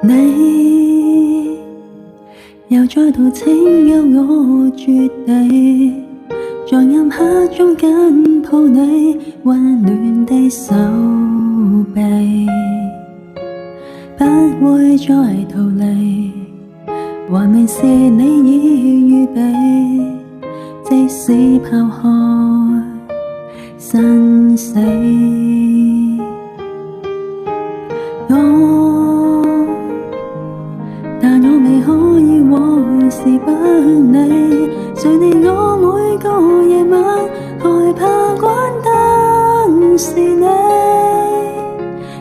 你又再度請誘我絕地，在暗黑中緊抱你溫暖的手臂，不會再逃離，還未是你已預備，即使拋開生死。但我未可以往事不理，誰令我每個夜晚害怕關燈是你，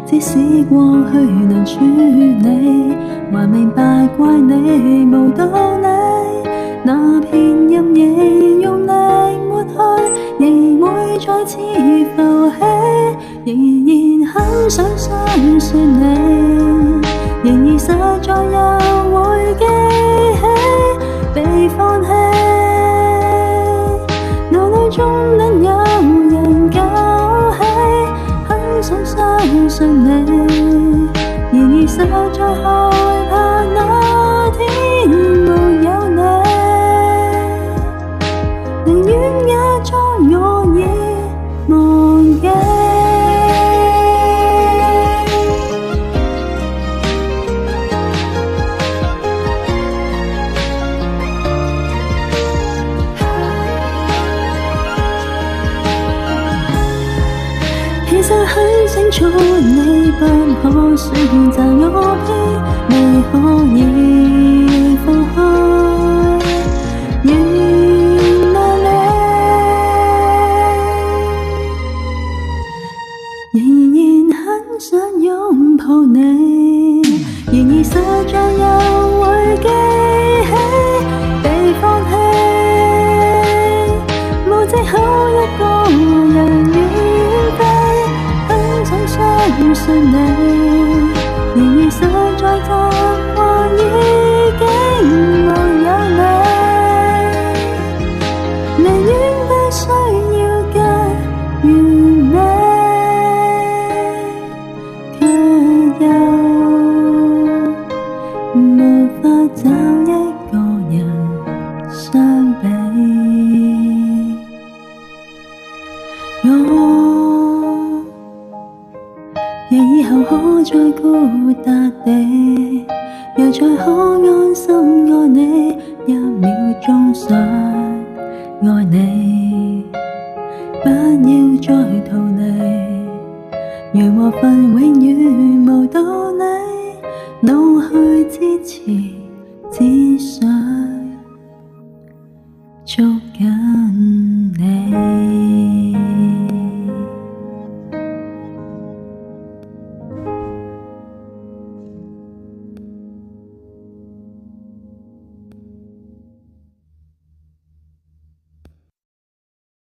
即使過去難處理，還明白怪你無道理，那片陰影用力抹去，仍會再次浮起，仍然很想相信你，然而實在又會記起被放棄，腦內中能有人救起，很想相信你，然而實在害怕那天沒有你，寧願假裝我已忘記。其實很清楚你不可選擇我偏未可以放開，原諒你，仍然很想擁抱你，然而實在又會記起被放棄，無藉口一個人相信你，然而實在習慣已經沒有你，寧願不需要更完美，卻又無法找一個人相比。若以後可再孤單地，又再可安心愛你，一秒鐘想愛你，不要再逃離，讓和分永遠無道理，老去之前只想